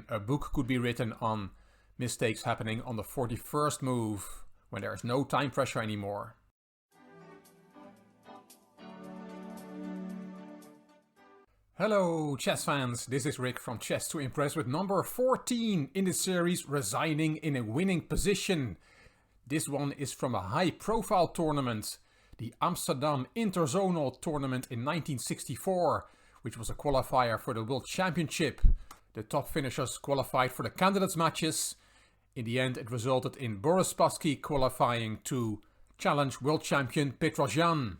A book could be written on mistakes happening on the 41st move, when there is no time pressure anymore. Hello chess fans, this is Rick from Chess to Impress with number 14 in the series Resigning in a Winning Position. This one is from a high profile tournament, the Amsterdam Interzonal Tournament in 1964, which was a qualifier for the World Championship. The top finishers qualified for the candidates matches. In the end it resulted in Boris Spassky qualifying to challenge world champion Petrosyan.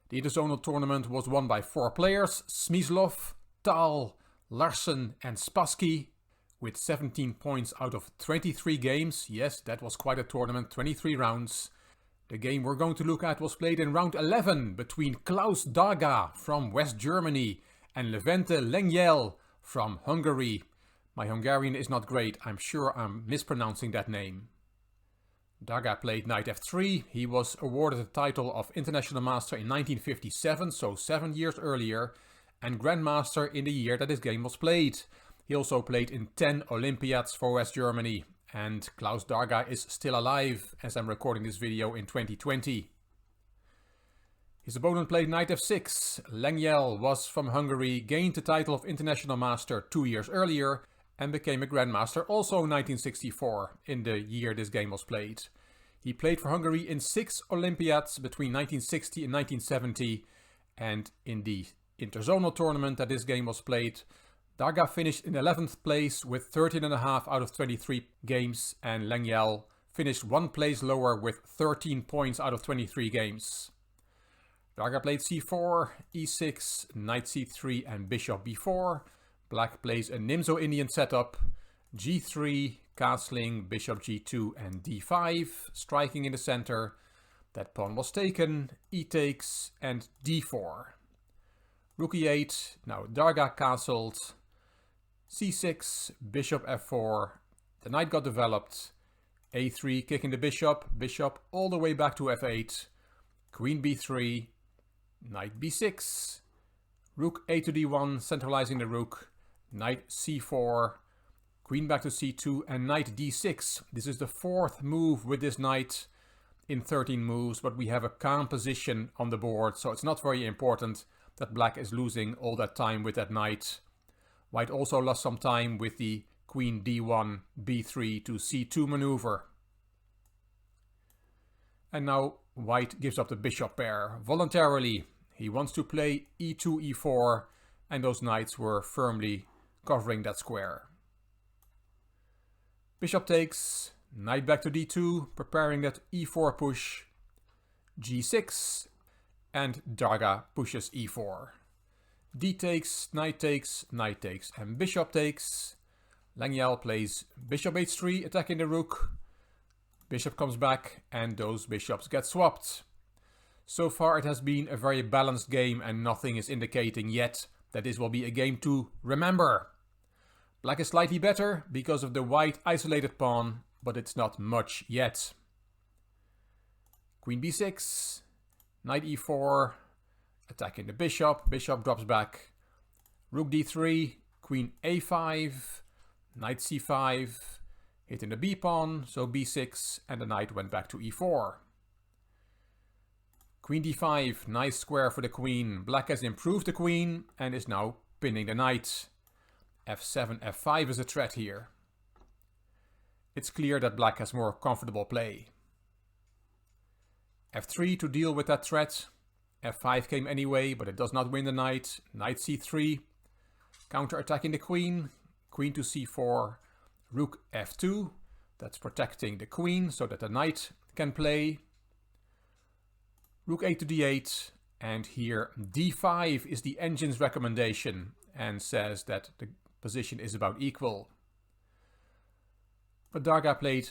The Interzonal tournament was won by 4 players, Smyslov, Tal, Larsen and Spassky, with 17 points out of 23 games. Yes, that was quite a tournament, 23 rounds. The game we're going to look at was played in round 11 between Klaus Darga from West Germany and Levente Lengyel from Hungary. My Hungarian is not great, I'm sure I'm mispronouncing that name. Darga played knight f3, he was awarded the title of International Master in 1957, so 7 years earlier, and Grandmaster in the year that this game was played. He also played in 10 Olympiads for West Germany, and Klaus Darga is still alive as I'm recording this video in 2020. His opponent played knight f6, Lengyel was from Hungary, gained the title of International Master 2 years earlier, and became a Grandmaster also in 1964, in the year this game was played. He played for Hungary in 6 Olympiads between 1960 and 1970, and in the Interzonal tournament that this game was played, Darga finished in 11th place with 13.5 out of 23 games, and Lengyel finished 1 place lower with 13 points out of 23 games. Darga played c4, e6, knight c3 and bishop b4. Black plays a Nimzo-Indian setup, g3, castling, bishop g2 and d5, striking in the center. That pawn was taken, e takes and d4. Rook e8, now Darga castled, c6, bishop f4, the knight got developed, a3 kicking the bishop, bishop all the way back to f8, queen b3, knight b6, rook a to d1 centralizing the rook, knight c4, queen back to c2 and knight d6. This is the 4th move with this knight in 13 moves, but we have a calm position on the board, so it's not very important that black is losing all that time with that knight. White also lost some time with the queen d1, b3 to c2 maneuver. And now white gives up the bishop pair voluntarily. He wants to play e2, e4, and those knights were firmly covering that square. Bishop takes, knight back to d2, preparing that e4 push, g6, and Darga pushes e4. D takes, knight takes, and bishop takes. Lengyel plays bishop h3, attacking the rook. Bishop comes back, and those bishops get swapped. So far it has been a very balanced game, and nothing is indicating yet that this will be a game to remember. Black is slightly better because of the white isolated pawn, but it's not much yet. Queen b6, knight e4, attacking the bishop, bishop drops back. Rook d3, queen a5, knight c5, hitting the b pawn, so b6, and the knight went back to e4. Queen d5, nice square for the queen. Black has improved the queen and is now pinning the knight. f7, f5 is a threat here. It's clear that black has more comfortable play. f3 to deal with that threat. f5 came anyway, but it does not win the knight. Knight c3, counter-attacking the queen. Queen to c4, rook f2. That's protecting the queen so that the knight can play. Rook a to d8, and here d5 is the engine's recommendation and says that the position is about equal. But Darga played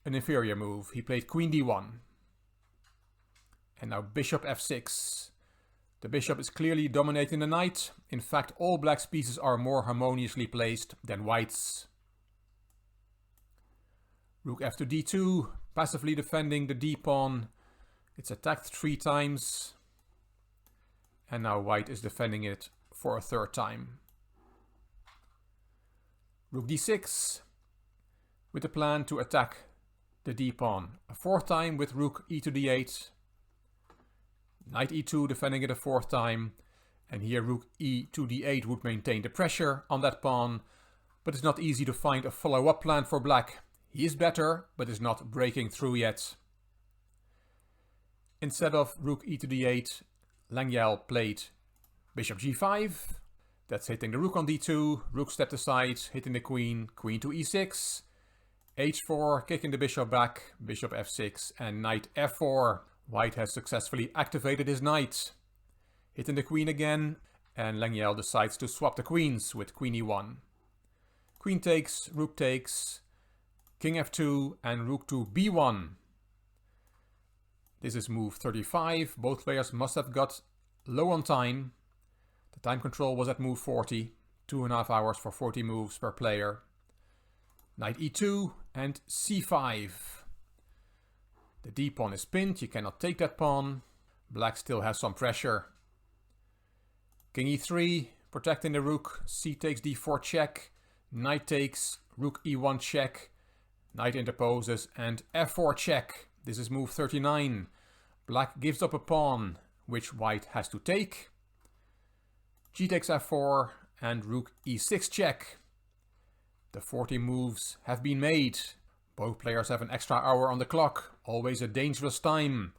an inferior move. He played queen d1. And now bishop f6. The bishop is clearly dominating the knight. In fact, all black's pieces are more harmoniously placed than white's. Rook f to d2, passively defending the d-pawn. It's attacked 3 times. And now white is defending it for a 3rd time. Rook d6 with the plan to attack the d-pawn. A fourth time with rook e to d8. Knight e2 defending it a fourth time. And here rook e to d8 would maintain the pressure on that pawn. But it's not easy to find a follow-up plan for black. He is better, but is not breaking through yet. Instead of rook e to d8, Langyal played bishop g5. That's hitting the rook on d2, rook stepped aside, hitting the queen, queen to e6. h4, kicking the bishop back, bishop f6, and knight f4. White has successfully activated his knight. Hitting the queen again, and Langyal decides to swap the queens with queen e1. Queen takes, rook takes, king f2, and rook to b1. This is move 35. Both players must have got low on time. The time control was at move 40. 2.5 hours for 40 moves per player. Knight e2 and c5. The d-pawn is pinned. You cannot take that pawn. Black still has some pressure. King e3, protecting the rook. C takes d4 check. Knight takes, rook e1 check. Knight interposes and f4 check. This is move 39. Black gives up a pawn, which white has to take. G takes f4 and rook e6 check. The 40 moves have been made. Both players have an extra hour on the clock. Always a dangerous time.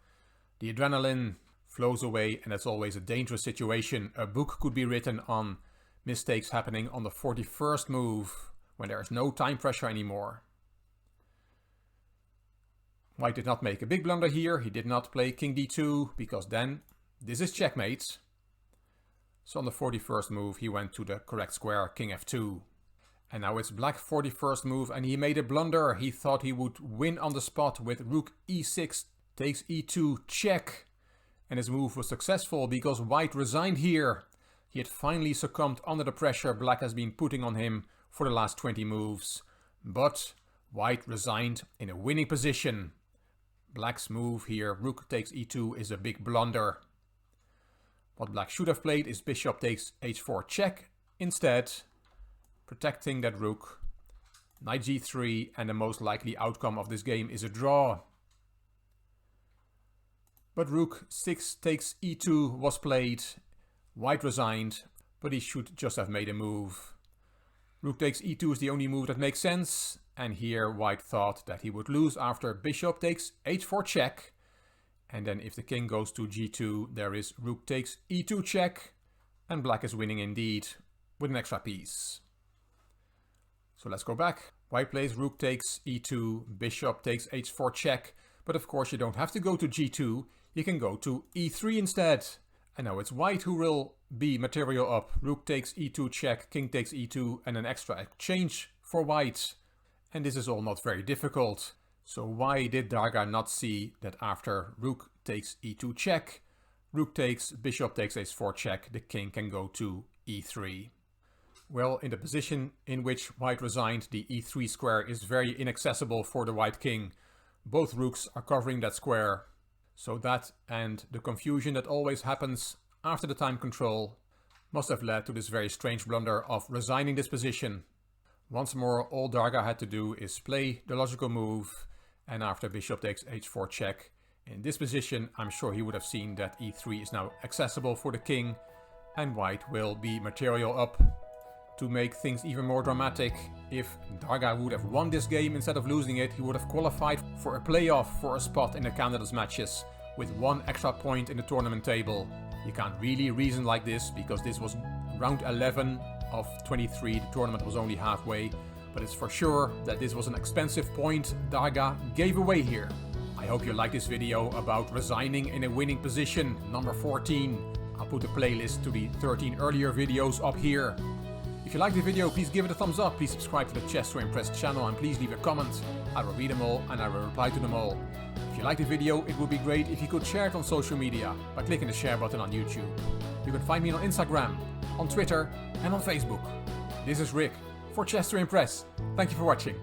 The adrenaline flows away and it's always a dangerous situation. A book could be written on mistakes happening on the 41st move when there is no time pressure anymore. White did not make a big blunder here. He did not play king d2 because then this is checkmate. So on the 41st move he went to the correct square, king f2. And now it's black 41st move and he made a blunder. He thought he would win on the spot with rook e6 takes e2 check. And his move was successful because white resigned here. He had finally succumbed under the pressure black has been putting on him for the last 20 moves. But white resigned in a winning position. Black's move here, rook takes e2, is a big blunder. What black should have played is bishop takes h4 check instead, protecting that rook. Knight g3, and the most likely outcome of this game is a draw. But rook 6 takes e2 was played. White resigned, but he should just have made a move. Rook takes e2 is the only move that makes sense. And here white thought that he would lose after bishop takes h4 check. And then if the king goes to g2, there is rook takes e2 check. And black is winning indeed with an extra piece. So let's go back. White plays rook takes e2, bishop takes h4 check. But of course you don't have to go to g2. You can go to e3 instead. And now it's white who will be material up. Rook takes e2 check, king takes e2, and an extra exchange for white. And this is all not very difficult. So why did Darga not see that after rook takes e2 check, rook takes, bishop takes h4 check, the king can go to e3? Well, in the position in which white resigned, the e3 square is very inaccessible for the white king. Both rooks are covering that square. So that and the confusion that always happens after the time control must have led to this very strange blunder of resigning this position. Once more, all Darga had to do is play the logical move, and after bishop takes h4 check, in this position I'm sure he would have seen that e3 is now accessible for the king, and white will be material up. To make things even more dramatic, if Darga would have won this game instead of losing it, he would have qualified for a playoff for a spot in the candidates matches with 1 extra point in the tournament table. You can't really reason like this because this was round 11 of 23, the tournament was only halfway, but it's for sure that this was an expensive point Darga gave away here. I hope you like this video about resigning in a winning position, number 14. I'll put a playlist to the 13 earlier videos up here. If you like the video, please give it a thumbs up, please subscribe to the Chess to Impress channel, and please leave a comment. I will read them all and I will reply to them all. If you like the video, it would be great if you could share it on social media by clicking the share button on YouTube. You can find me on Instagram, on Twitter and on Facebook. This is Rick for Chess to Impress. Thank you for watching.